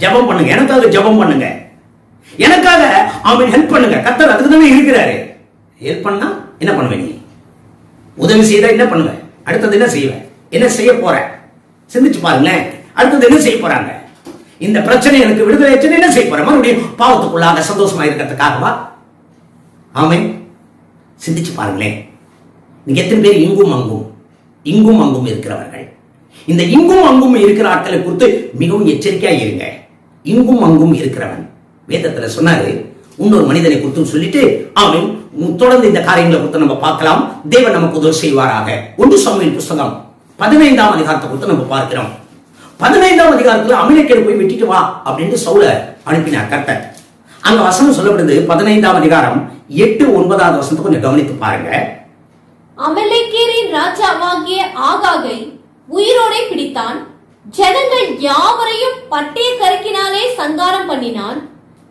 ஜெபம் பண்ணுங்க, எனக்காக ஜெபம் பண்ணுங்க, எனக்காக ஆமென் ஹெல்ப் பண்ணுங்க. கர்த்தர் அதுக்கு தானே இருக்கிறாரு. ஹெல்ப் பண்ணா என்ன பண்ணுவேன்? நீ உதவி செய்தா என்ன பண்ணுவேன்? அடுத்தது என்ன செய்வேன்? என்ன செய்ய போற? சிந்திச்சு பாருங்களேன். அடுத்தது என்ன செய்ய போறாங்க? இந்த பிரச்சனை எனக்கு விடுதலை என்ன செய்ய போற? மறுபடியும் பாவத்துக்குள்ளாக சந்தோஷமா இருக்கிறதுக்காகவா? ஆமென். சிந்திச்சு பாருங்களேன். நீங்க எத்தனை பேர் இங்கும் அங்கும் இங்கும் அங்கும் இருக்கிறவர்கள்? இந்த இங்கும் அங்கும் இருக்கிற ஆட்களை குறித்து மிகவும் எச்சரிக்கையா இருங்க. இங்கும் அங்கும் இருக்கிறவன் வேதத்துல சொன்னாரு. இன்னொரு மனிதனை குறித்து சொல்லிட்டு ஆமென். தொடர்ந்து இந்த காரியங்களை குறித்து நம்ம பார்க்கலாம். தேவன் நமக்கு உதவி செய்வாராக. 1 சாமுவேல் புத்தகம் 15ஆம் அதிகாரத்தை குறித்து நம்ம பார்க்கிறோம். 15ஆம் அதிகாரத்துல அமலேக்கியரை போய் வெட்டிட்டு வா அப்படின்னு சவுல அனுப்பினார் கர்த்தர். அங்க வசனம் சொல்லப்படுது. 15ஆம் அதிகாரம் 8-9 வசனத்தை கொஞ்சம் கவனித்து பாருங்க. அமலேக்கியரின் ராஜாவாகிய ஆகாகை உயிரோடே பிடித்தான். ஜனங்கள் யாவரையும் பட்டய கருக்கினாலே சங்காரம் பண்ணினான்.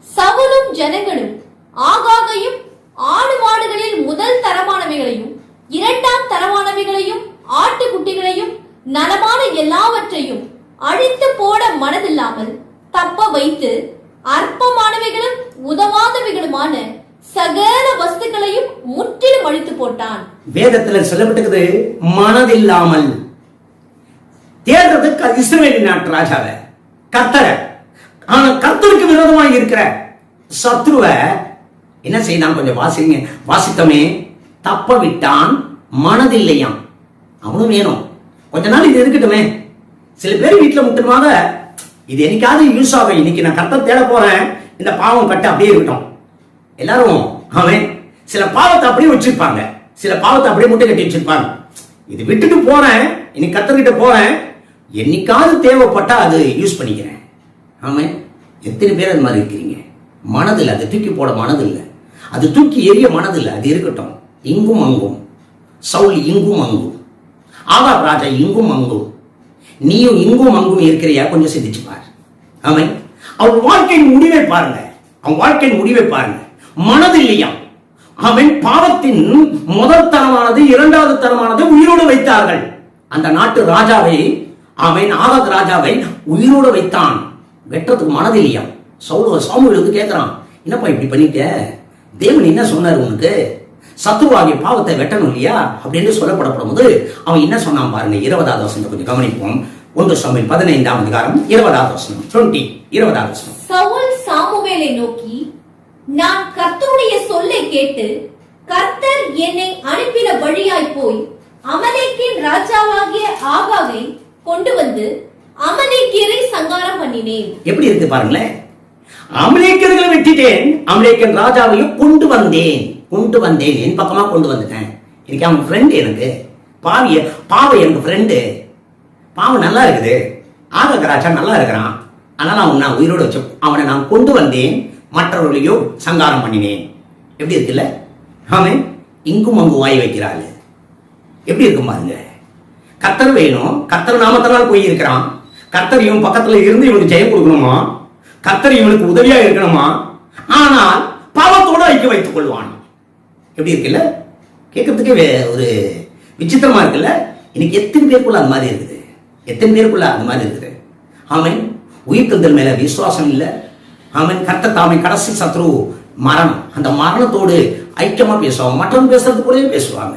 சவுலும் ஜனங்களும் ஆகாகையும் ஆடு மாடுகளில் முதல் தரமானவைகளையும் 2ஆம் தரமானவைகளையும் ஆட்டுக்குட்டிகளையும் நலமான எல்லாவற்றையும் அழித்து போட மனதில்லாமல் தப்ப வைத்து அற்பமானவைகளும் உதவாதவைகளுமான சகல வஸ்துக்களையும் முற்றிலும் அழித்து போட்டான். வேதத்தில் சொல்லப்பட்டிருக்கிறது மனதில்லாமல் தேடுறது இஸ்ரவேல் நாட்டு ராஜாவை, கர்த்தரை. ஆனா கர்த்தருக்கு விரோதமாக இருக்கிற சத்ருவை என்ன செய்தான்? கொஞ்சம் வாசித்தமே. தப்ப விட்டான். மனதில்லையாம். அவனும் வேணும். கொஞ்ச நாள் இது இருக்கட்டுமே. சில பேர் வீட்டுல முக்கியமாக இது என்னைக்காவது யூஸ் ஆகும். இன்னைக்கு நான் கர்த்தர் தேட போறேன், இந்த பாவம் கட்ட அப்படியே இருக்கட்டும். எல்லாரும் அவன் சில பாவத்தை அப்படியே வச்சிருப்பாங்க, சில பாவத்தை அப்படியே முட்டை கட்டி வச்சிருப்பாங்க. இது விட்டுட்டு போறேன், இன்னைக்கு கர்த்தர்கிட்ட போறேன், என்னைக்காவது தேவைப்பட்டா அது யூஸ் பண்ணிக்கிறேன். ஆமாம். எத்தனை பேர் அது மாதிரி இருக்கிறீங்க? மனதில்லை, அதை தூக்கி போட மனதில்லை, அது தூக்கி எரிய மனதில்லை. அது இருக்கட்டும். இங்கும் அங்கும் சவுல் இங்கும் அங்கும், ஆகாப் ராஜா இங்கும் அங்கும். நீயும் இங்கும் அங்கும் இருக்கிறியா? கொஞ்சம் சிந்திச்சு பாரு. ஆமாம். அவன் வாழ்க்கையின் முடிவை பாருங்க. அவன் வாழ்க்கையின் முடிவை பாருங்க. மனதில்லையா? அவன் பாவத்தின் முதல் தரமானது 2வது தரமானது உயிரோடு வைத்தார்கள். அந்த நாட்டு ராஜாவை, அவன் ஆகாத் ராஜாவை உயிரோடு வைத்தான். வெற்றத்துக்கு மனதில்லையா? சாமுவேலுக்கு கேட்கிறான், என்னப்பா இப்படி பண்ணிட்ட? தேவன் என்ன சொன்னார் உனக்கு? சத்ருவாகிய பாவத்தை வெட்டணும் இல்லையா அப்படின்னு சொல்லப்படப்படும் போது அவன் என்ன சொன்னான் பாருங்க. 20வது வசனத்தை கொஞ்சம் கவனிப்போம். 1 சாமுவேல் 15ஆம் அதிகாரம் 20வது வசனம். 20வது வசனம். சவுல் சாமுவேலை நோக்கி, நான் கர்த்தருடைய சொல்லை கேட்டு கர்த்தர் என்னை அனுப்பின வழியாய் போய் அமலேக்கின் ராஜாவாகிய ஆகாகை கொண்டு வந்து அமலேக்கியரை சங்காரம் பண்ணினேன். எப்படி இருக்கு பாருங்களேன். அமலேக்கியர்களை வெட்டிட்டேன், அமலேக்கியன் ராஜாவையும் கொண்டு வந்தேன். என் பக்கமா கொண்டு வந்துட்டேன். இன்னைக்கு அவன் ஃப்ரெண்டு, எனக்கு பாவை எனக்கு ஃப்ரெண்டு. பாவம் நல்லா இருக்குது, ஆகாத் ராஜா நல்லா இருக்கிறான், அதனால அவன் நான் உயிரோடு வச்சு அவனை நான் கொண்டு வந்தேன், மற்றவர்களையும் சங்காரம் பண்ணினேன். எப்படி இருக்குல்ல? ஆமாம். இங்கும் அங்கு வாய் வைக்கிறாள். எப்படி இருக்கும் பாருங்க. கர்த்தர் வேணும், கர்த்தர் நாமத்தினால் போய் இருக்கிறான், கர்த்தர் இவன் பக்கத்துல இருந்து இவனுக்கு ஜெயம் கொடுக்கணுமா, கர்த்தர் இவனுக்கு உதவியா இருக்கணுமா, ஆனால் பாவத்தோடு ஐக்கிய வைத்துக் கொள்வான். எப்படி இருக்குல்ல? கேட்கறதுக்கே ஒரு விசித்திரமா இருக்குல்ல? இன்னைக்கு எத்தனை பேருக்குள்ள அந்த மாதிரி இருக்குது? எத்தனை பேருக்குள்ள அந்த மாதிரி இருக்குது? ஆமென். உயிர்த்தெழுதல் மேல விசுவாசம் இல்லை. ஆமென். கர்த்தர் தாமே கடைசி சத்ரு மரணம், அந்த மரணத்தோடு ஐக்கியமா பேசுவாங்க. மற்றவங்க பேசுறது கூடவே பேசுவாங்க.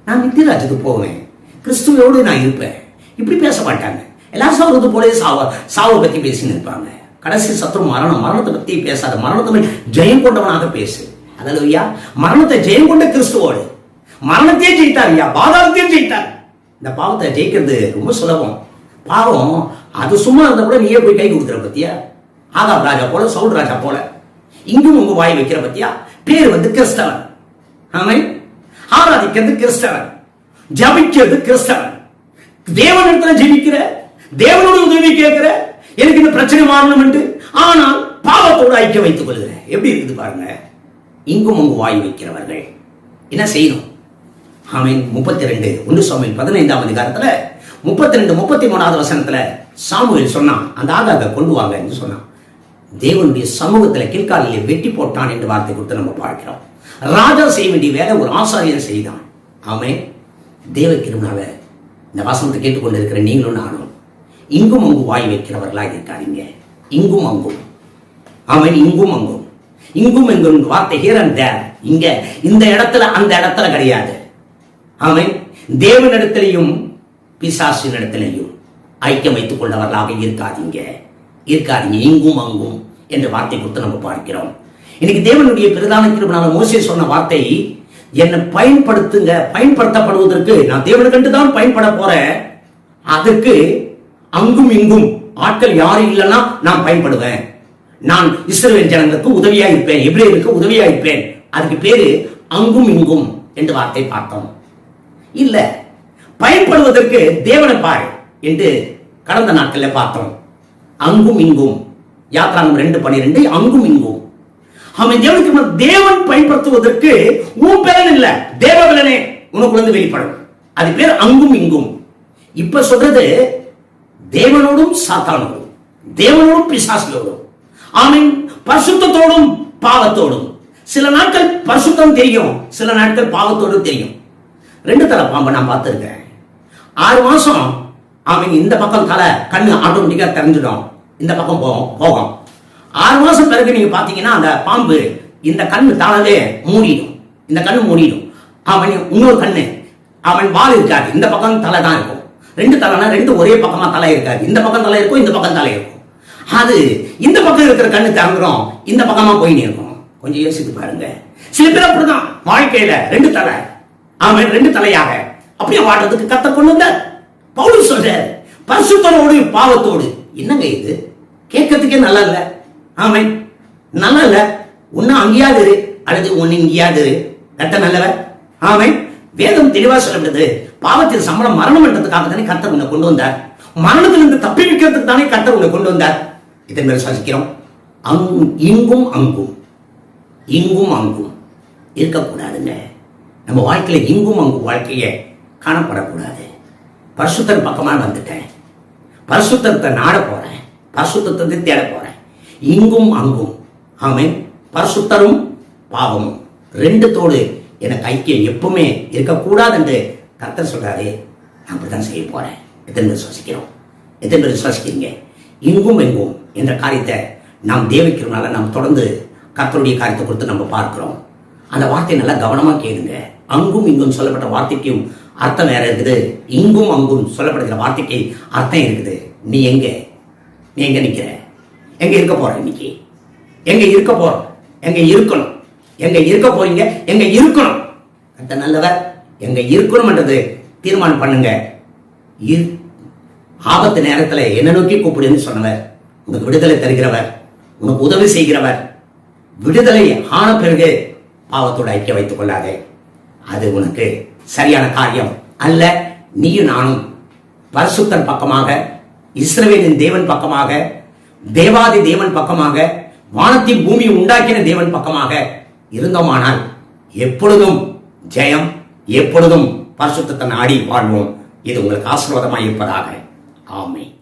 நான் நித்திய ராஜ்யத்துக்கு போவேன், கிறிஸ்துவோடு நான் இருப்பேன், இப்படி பேச மாட்டாங்க. எல்லாரும் சாவது போலே சாவை பத்தி பேசின்னு இருப்பாங்க. கடைசி சத்ரு மரணம். மரணத்தை பத்தி பேசாத, மரணத்தை ஜெயம் கொண்டவனாக பேசு. அல்லேலூயா. மரணத்தை ஜெயம் கொண்ட கிறிஸ்துவோடு மரணத்தையே ஜெயித்தார் ஐயா, பாதாளத்தையும் ஜெயித்தார். இந்த பாவத்தை ஜெயிக்கிறது ரொம்ப சுலபம். பாவம் அது சும்மா இருந்தா கூட நீயே போய் கை கொடுக்குற பத்தியா, ஆகாப் ராஜா போல, சவுல் ராஜா போல இங்கும் உங்க வாய் வைக்கிற பத்தியா. பேர் வந்து கிறிஸ்தவன், ஆமென். ஆராதிக்கிறது கிறிஸ்தவன், ஜபிக்கிறது கிறிஸ்தவன், தேவனிடத்துல ஜெபிக்கிற, தேவனோட உதவி கேட்கிற, எனக்கு இந்த பிரச்சனை மாறணும் என்று, ஆனால் பாவத்தோடு ஐக்கியம் வைத்துக் கொள்கிற. எப்படி இருக்குது பாருங்க. இங்கும் உங்க வாய் வைக்கிறவர்கள் என்ன செய்யணும்? ஆமென். 32 1 சாமுவேல் 15ஆம் அதிகாரத்துல 32 33வது வசனத்துல சாமுவேல் சொன்னான், அந்த ஆகாக கொண்டு வாங்க என்று சொன்னான். தேவனுடைய சமூகத்துல கில்காலிலே வெட்டி போட்டான் என்று வார்த்தை கொடுத்து நம்ம பார்க்கிறோம். ராஜா செய்ய வேண்டிய வேலை ஒரு ஆசாரியர் செய்தான். ஆமென். தேவ கிருபையால இந்த வசனத்தை கேட்டுக்கொண்டு இருக்கிற நீங்களும் நானும் இங்கும் அங்கு வாய் வைக்கிறவர்களாக இருக்காதீங்க. இங்கும் அங்கும், ஆமென். இங்கும் அங்கும், இங்கும் எங்கும் வார்த்தை ஹியர் அண்ட் தேர், இங்க இந்த இடத்துல அந்த இடத்துல கிடையாது. ஆமென். தேவனிடத்திலையும் பிசாசின் இடத்திலையும் ஐக்கியம் வைத்துக் கொண்டவர்களாக இருக்காதீங்க. இங்கும் அங்கும் என்ற வார்த்தை கொடுத்து நம்ம பார்க்கிறோம். இன்னைக்கு தேவனுடைய பிரதான கிருபையால மோசே சொன்ன வார்த்தை, என்னை பயன்படுத்துங்க, பயன்படுத்தப்படுவதற்கு நான் தேவனுக்கு தான் பயன்பட போறேன். அதற்கு அங்கும் இங்கும் ஆட்கள் யாரும் இல்லைன்னா நான் பயன்படுவேன். நான் இஸ்ரவேல் ஜனங்களுக்கு உதவியா இருப்பேன், எபிரேயருக்கு உதவியா இருப்பேன். அதுக்கு பேரு அங்கும் இங்கும் என்று வார்த்தை பார்த்தோம். இல்ல, பயன்படுவதற்கு தேவனை பாரு என்று கடந்த நாட்களில் பார்த்தோம். அங்கும் இங்கும், யாத்ராகமம் 2:12, அங்கும் இங்கும். அவன் தேவனுக்கு தேவன் பயன்படுத்துவதற்கு உன் பலன் இல்ல, தேவ பலனே உனக்குள்ள வெளிப்படும். அது பேர் அங்கும் இங்கும். இப்ப சொல்றது தேவனோடும் சாத்தானோடும், தேவனோடும் பிசாசுகளோடும், ஆமென், பரிசுத்தத்தோடும் பாவத்தோடும். சில நாட்கள் பரிசுத்தம் தெரியும், சில நாட்கள் பாவத்தோடும் தெரியும். 2 தலை பாம்பை நான் பார்த்திருக்கேன். 6 மாசம் அவன் இந்த பக்கம் தலை கண்ணு ஆட்டோமேட்டிக்கா தெரிஞ்சிடும், இந்த பக்கம் போகும். 6 மாசம் பிறகு நீங்க பாத்தீங்கன்னா அந்த பாம்பு இந்த கண்ணு தானவே மூடிடும், இந்த கண்ணு மூடிடும். அவன் இன்னொரு கண்ணு, அவன் வால் இருக்காது, இந்த பக்கம் தலை தான் இருக்கும். 2 தலைனா 2 ஒரே பக்கமா தலை இருக்காது, இந்த பக்கம் தலை இருக்கும், இந்த பக்கம் தலை இருக்கும். அது இந்த பக்கம் இருக்கிற கண்ணு திறந்துடும், இந்த பக்கமா போயின்னு இருக்கும். கொஞ்சம் யோசித்து பாருங்க. சில பேர் அப்படிதான் வாழ்க்கையில 2 தலை, அவன் 2 தலையாக அப்படியே வாழ்றதுக்கு கத்த கொண்டு வந்தார். பவுல் சொல்ற பரிசுத்தரோடு பாவத்தோடு. என்னங்க இது? கேட்கறதுக்கே நல்லா இல்ல. ஆமென், நல்லா இல்ல. ஒன்னு அங்கேயாவது இரு, அல்லது ஒன்னு இங்கேயாவது இரு. கத்த நல்லவர். ஆமென். வேதம் தெளிவா சொல்லப்படுது, பாவத்தின் சம்பளம் மரணம் என்றதுக்காக தானே கர்த்தர் உன்னை கொண்டு வந்தார். மரணத்திலிருந்து தப்பி வைக்கிறதுக்கு தானே கர்த்தர் உன்னை கொண்டு வந்தார். இதை மேல சாதிக்கிறோம். இங்கும் அங்கும், இங்கும் அங்கும் இருக்கக்கூடாதுங்க. நம்ம வாழ்க்கையில இங்கும் அங்கும் வாழ்க்கையை காணப்படக்கூடாது. பரிசுத்தர் பக்கமா வந்துட்டேன், பரிசுத்தத்தை நாட போறேன், பரிசுத்தத்தை தேட போறேன். இங்கும் அங்கும், ஆமென். பரிசுத்தரும் பாவமும் 2தோடு எனக்கு ஐக்கியம் எப்பவுமே இருக்கக்கூடாது என்று கர்த்தர் சொல்றாரு. நான் அப்படித்தான் செய்ய போறேன். எத்தனை பேர் சுவாசிக்கிறோம்? எத்தனை பேர் சுவாசிக்கிறீங்க? இங்கும் எங்கும் என்ற காரியத்தை நாம் தேவிக்கிறதுனால நாம் தொடர்ந்து கர்த்தருடைய காரியத்தை கொடுத்து நம்ம பார்க்கிறோம். அந்த வார்த்தையை நல்லா கவனமா கேளுங்க. அங்கும் இங்கும் சொல்லப்பட்ட வார்த்தைக்கும் அர்த்தம் வேற இருக்குது, இங்கும் அங்கும் சொல்லப்படுகிற வார்த்தைக்கு அர்த்தம் இருக்குது. நீ எங்க நிக்கிற? எங்க இருக்க போற? இன்னைக்கு எங்க இருக்க போற? எங்க இருக்கணும்? எங்க இருக்க போறீங்க? எங்க இருக்கணும்? கர்த்தர் நல்லவர். எங்க இருக்கணும்ன்றது தீர்மானம் பண்ணுங்க. ஆபத்து நேரத்துல என்ன நோக்கி கூப்பிடுன்னு சொன்னவர், உனக்கு விடுதலை தருகிறவர், உனக்கு உதவி செய்கிறவர். விடுதலை ஆன பிறகு பாவத்தோடு ஐக்கிய வைத்துக் கொள்ளாதே. அது உனக்கு சரியான காரியம் அல்ல. நீயும் நானும் பரிசுத்தன் பக்கமாக, இஸ்ரவேலின் தேவன் பக்கமாக, தேவாதி தேவன் பக்கமாக, வானத்தின் பூமியை உண்டாக்கின தேவன் பக்கமாக இருந்தோமானால் எப்பொழுதும் ஜெயம், எப்பொழுதும் பரிசுத்தத்தை நாடி வாழ்வோம். இது உங்களுக்கு ஆசீர்வாதமாக இருப்பதாக. ஆமென்.